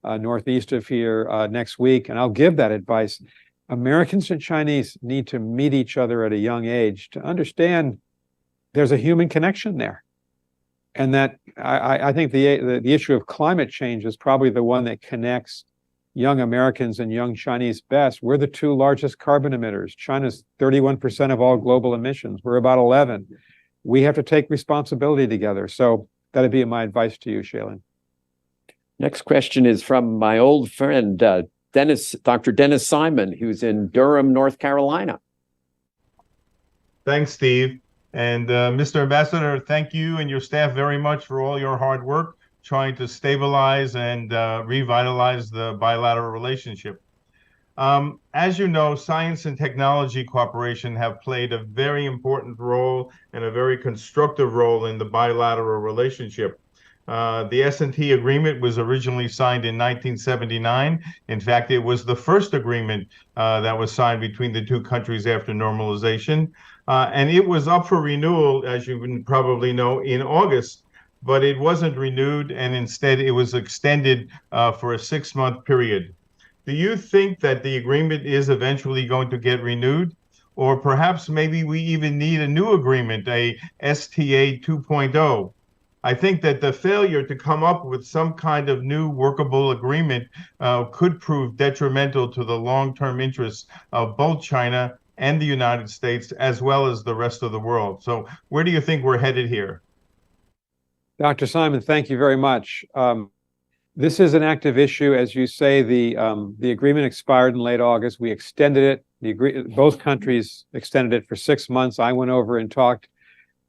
northeast of here, next week, and I'll give that advice. Americans and Chinese need to meet each other at a young age to understand there's a human connection there. And that I think the issue of climate change is probably the one that connects young Americans and young Chinese best, we're the two largest carbon emitters. China's 31% of all global emissions. We're about 11. We have to take responsibility together. So that'd be my advice to you, Shailin. Next question is from my old friend, Dr. Dennis Simon, who's in Durham, North Carolina. Thanks, Steve. And Mr. Ambassador, thank you and your staff very much for all your hard work trying to stabilize and revitalize the bilateral relationship. As you know, science and technology cooperation have played a very important role and a very constructive role in the bilateral relationship. The S&T agreement was originally signed in 1979. In fact, it was the first agreement that was signed between the two countries after normalization. And it was up for renewal, as you probably know, in August, but it wasn't renewed, and instead it was extended for a 6-month period. Do you think that the agreement is eventually going to get renewed? Or perhaps maybe we even need a new agreement, a STA 2.0? I think that the failure to come up with some kind of new workable agreement could prove detrimental to the long-term interests of both China and the United States, as well as the rest of the world. So where do you think we're headed here? Dr. Simon, thank you very much. This is an active issue. As you say, the agreement expired in late August. We extended it. Both countries extended it for 6 months. I went over and talked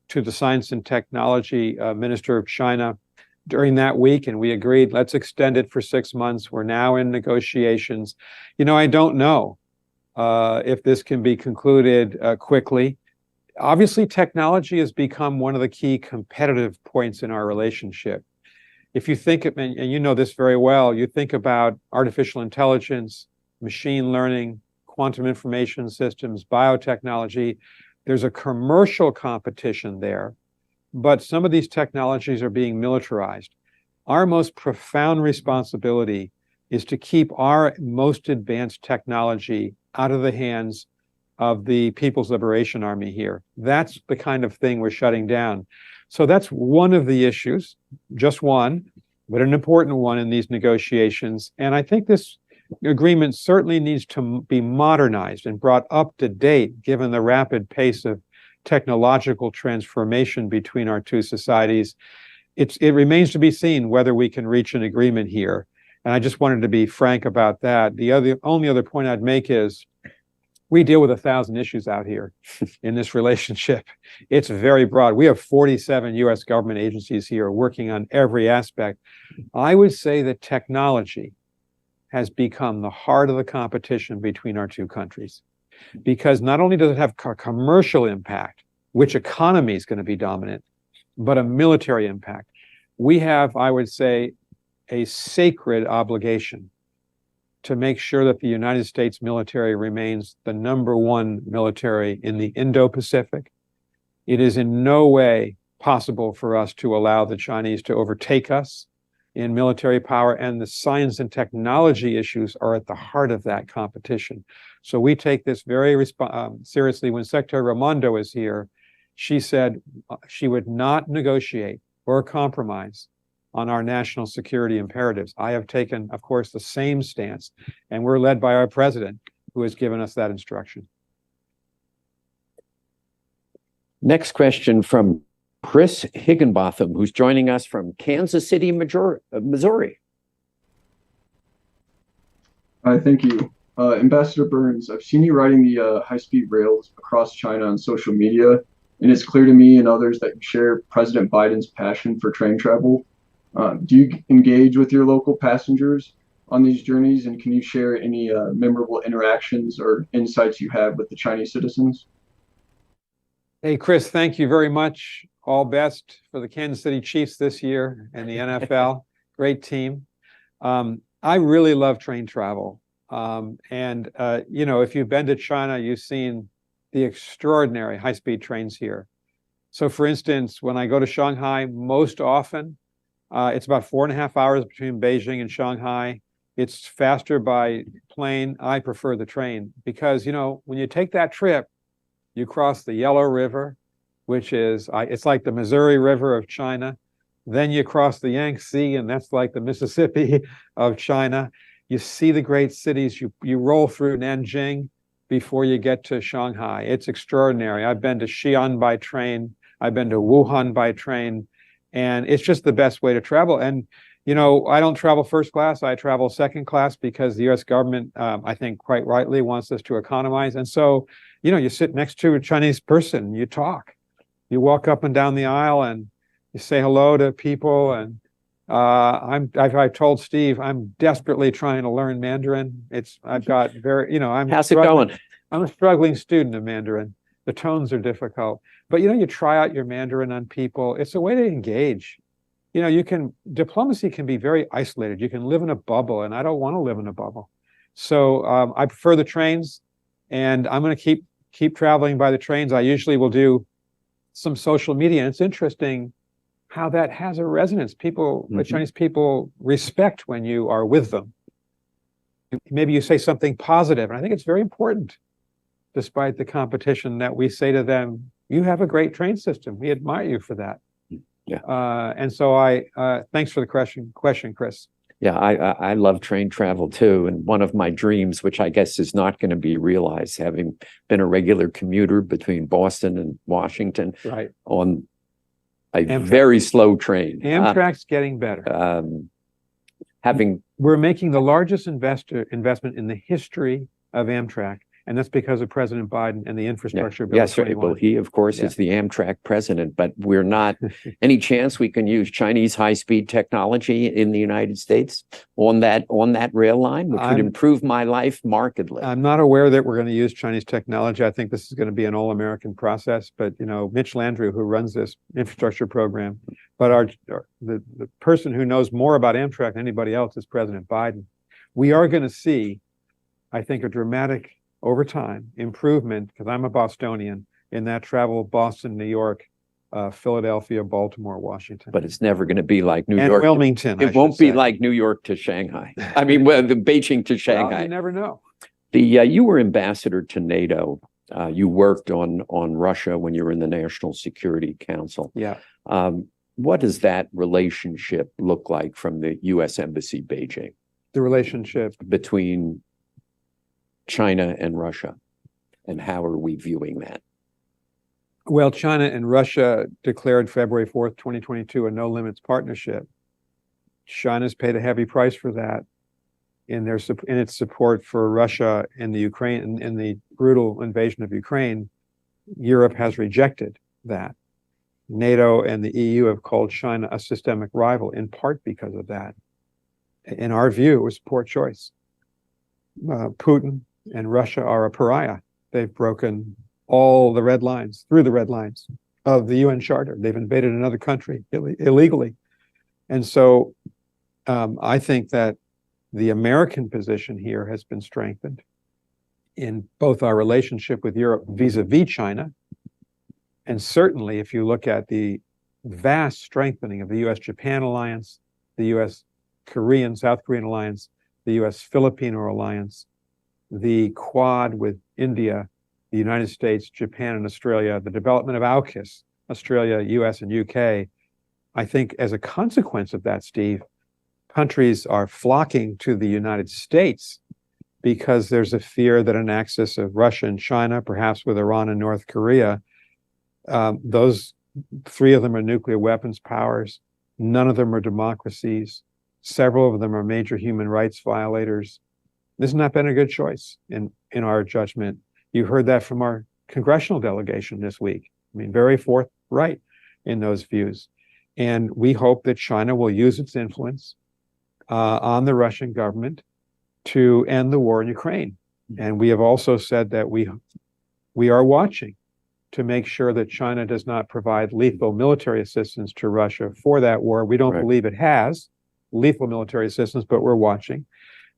to the Science and Technology Minister of China during that week, and we agreed, let's extend it for 6 months. We're now in negotiations. You know, I don't know if this can be concluded quickly. Obviously, technology has become one of the key competitive points in our relationship. If you think, and you know this very well, you think about artificial intelligence, machine learning, quantum information systems, biotechnology, there's a commercial competition there, but some of these technologies are being militarized. Our most profound responsibility is to keep our most advanced technology out of the hands of the People's Liberation Army here. That's the kind of thing we're shutting down. So that's one of the issues, just one, but an important one in these negotiations. And I think this agreement certainly needs to be modernized and brought up to date, given the rapid pace of technological transformation between our two societies. It remains to be seen whether we can reach an agreement here. And I just wanted to be frank about that. The only other point I'd make is we deal with 1,000 issues out here in this relationship. It's very broad. We have 47 U.S. government agencies here working on every aspect. I would say that technology has become the heart of the competition between our two countries, because not only does it have a commercial impact, which economy is going to be dominant, but a military impact. We have, I would say, a sacred obligation to make sure that the United States military remains the #1 military in the Indo-Pacific. It is in no way possible for us to allow the Chinese to overtake us in military power, and the science and technology issues are at the heart of that competition. So we take this very seriously. When Secretary Raimondo was here, she said she would not negotiate or compromise on our national security imperatives. I have taken, of course, the same stance, and we're led by our president, who has given us that instruction. Next question from Chris Higginbotham, who's joining us from Kansas City, Missouri. Hi, thank you. Ambassador Burns, I've seen you riding the high-speed rails across China on social media, and it's clear to me and others that you share President Biden's passion for train travel. Do you engage with your local passengers on these journeys, and can you share any memorable interactions or insights you have with the Chinese citizens? Hey, Chris, thank you very much. All best for the Kansas City Chiefs this year and the NFL. Great team. I really love train travel. You know, if you've been to China, you've seen the extraordinary high-speed trains here. So for instance, when I go to Shanghai, most often, it's about 4.5 hours between Beijing and Shanghai. It's faster by plane. I prefer the train because, you know, when you take that trip, you cross the Yellow River, which is, it's like the Missouri River of China. Then you cross the Yangtze, and that's like the Mississippi of China. You see the great cities. You roll through Nanjing before you get to Shanghai. It's extraordinary. I've been to Xi'an by train. I've been to Wuhan by train, and it's just the best way to travel. And you know, I don't travel first class. I travel second class because the U.S. government, I think, quite rightly wants us to economize. And so, you know, you sit next to a Chinese person, you talk, you walk up and down the aisle, and you say hello to people. And I've told Steve I'm desperately trying to learn Mandarin. I've got very, you know, How's it going? I'm a struggling student of Mandarin. The tones are difficult, but you know, you try out your Mandarin on people. It's a way to engage. You know, diplomacy can be very isolated. You can live in a bubble, and I don't want to live in a bubble. So I prefer the trains, and I'm going to keep traveling by the trains. I usually will do some social media, and it's interesting how that has a resonance. The Chinese people respect when you are with them. Maybe you say something positive, and I think it's very important, despite the competition, that we say to them, you have a great train system. We admire you for that. Yeah. And so thanks for the question, Chris. Yeah, I love train travel too. And one of my dreams, which I guess is not going to be realized, having been a regular commuter between Boston and Washington, right, on a very slow train. Amtrak's getting better. We're making the largest investment in the history of Amtrak. And that's because of President Biden and the infrastructure bill. Yes, well, he, of course, is the Amtrak president, but we're not. Any chance we can use Chinese high-speed technology in the United States on that rail line, which would improve my life markedly? I'm not aware that we're going to use Chinese technology. I think this is going to be an all-American process. But you know, Mitch Landrieu, who runs this infrastructure program, but the person who knows more about Amtrak than anybody else is President Biden. We are going to see, I think, a dramatic, over time, improvement, because I'm a Bostonian, in that travel: Boston, New York, Philadelphia, Baltimore, Washington. But it's never going to be like New and York. Wilmington. It won't be like New York to Shanghai. I mean, well, the Beijing to Shanghai. Well, you never know. You were ambassador to NATO. You worked on Russia when you were in the National Security Council. Yeah. What does that relationship look like from the U.S. Embassy, Beijing? The relationship between China and Russia, and how are we viewing that? Well, China and Russia declared February 4th, 2022, a no-limits partnership. China's paid a heavy price for that in its support for Russia in the Ukraine, in the brutal invasion of Ukraine. Europe has rejected that. NATO and the EU have called China a systemic rival, in part because of that. In our view, it was poor choice. Putin and Russia are a pariah. They've broken all the red lines, through the red lines of the UN Charter. They've invaded another country illegally. And so I think that the American position here has been strengthened in both our relationship with Europe vis-a-vis China, and certainly if you look at the vast strengthening of the U.S.-Japan alliance, the U.S.-South Korean alliance, the U.S.-Filipino alliance, the Quad with India, the United States, Japan, and Australia, the development of AUKUS, Australia, US, and UK. I think as a consequence of that, Steve, countries are flocking to the United States because there's a fear that an axis of Russia and China, perhaps with Iran and North Korea, those three of them are nuclear weapons powers. None of them are democracies. Several of them are major human rights violators. This has not been a good choice in our judgment. You heard that from our congressional delegation this week. I mean, very forthright in those views. And we hope that China will use its influence on the Russian government to end the war in Ukraine. And we have also said that we are watching to make sure that China does not provide lethal military assistance to Russia for that war. We don't believe it has lethal military assistance, but we're watching.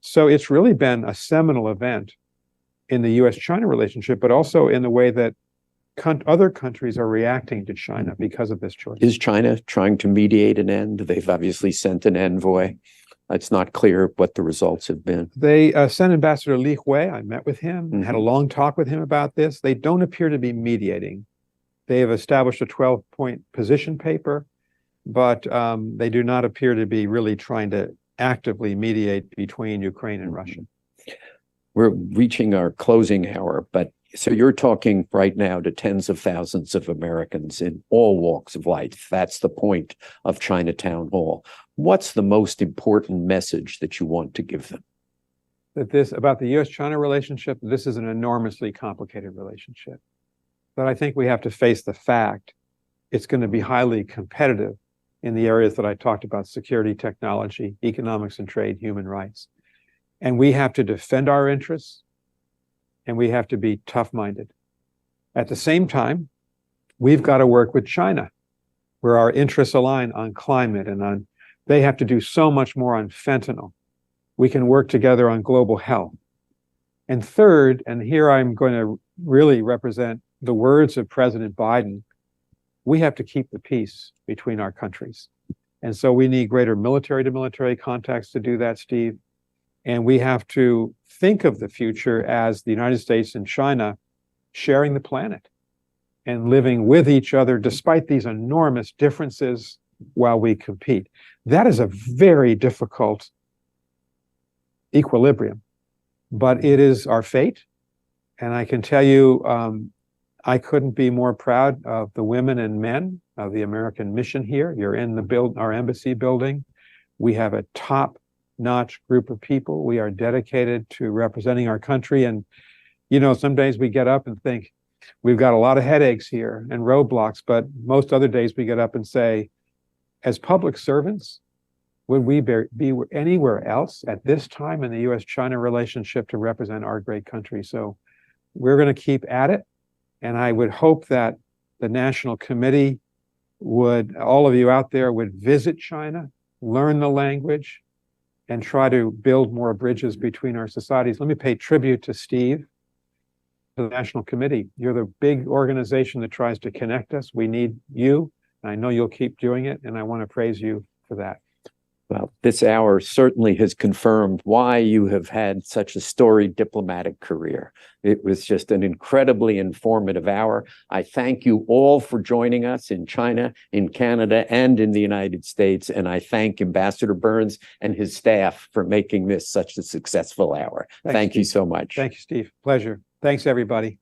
So it's really been a seminal event in the U.S.-China relationship, but also in the way that other countries are reacting to China because of this choice. Is China trying to mediate an end? They've obviously sent an envoy. It's not clear what the results have been. They sent Ambassador Li Hui. I met with him, had a long talk with him about this. They don't appear to be mediating. They have established a 12-point position paper, but they do not appear to be really trying to actively mediate between Ukraine and Russia. We're reaching our closing hour, but so you're talking right now to tens of thousands of Americans in all walks of life. That's the point of Chinatown Hall. What's the most important message that you want to give them? That about the U.S.-China relationship, this is an enormously complicated relationship. But I think we have to face the fact it's going to be highly competitive in the areas that I talked about: security, technology, economics and trade, human rights. And we have to defend our interests, and we have to be tough-minded. At the same time, we've got to work with China, where our interests align on climate and on, they have to do so much more on fentanyl. We can work together on global health. And third, and here I'm going to really represent the words of President Biden, we have to keep the peace between our countries. And so we need greater military-to-military contacts to do that, Steve. And we have to think of the future as the United States and China sharing the planet and living with each other despite these enormous differences while we compete. That is a very difficult equilibrium, but it is our fate. And I can tell you, I couldn't be more proud of the women and men of the American mission here. You're in our embassy building. We have a top-notch group of people. We are dedicated to representing our country. And, you know, some days we get up and think, we've got a lot of headaches here and roadblocks, but most other days we get up and say, as public servants, would we be anywhere else at this time in the U.S.-China relationship to represent our great country? So we're going to keep at it. And I would hope that the National Committee would, all of you out there, would visit China, learn the language, and try to build more bridges between our societies. Let me pay tribute to Steve, to the National Committee. You're the big organization that tries to connect us. We need you. And I know you'll keep doing it, and I want to praise you for that. Well, this hour certainly has confirmed why you have had such a storied diplomatic career. It was just an incredibly informative hour. I thank you all for joining us in China, in Canada, and in the United States. And I thank Ambassador Burns and his staff for making this such a successful hour. Thank you so much. Thank you, Steve. Pleasure. Thanks, everybody.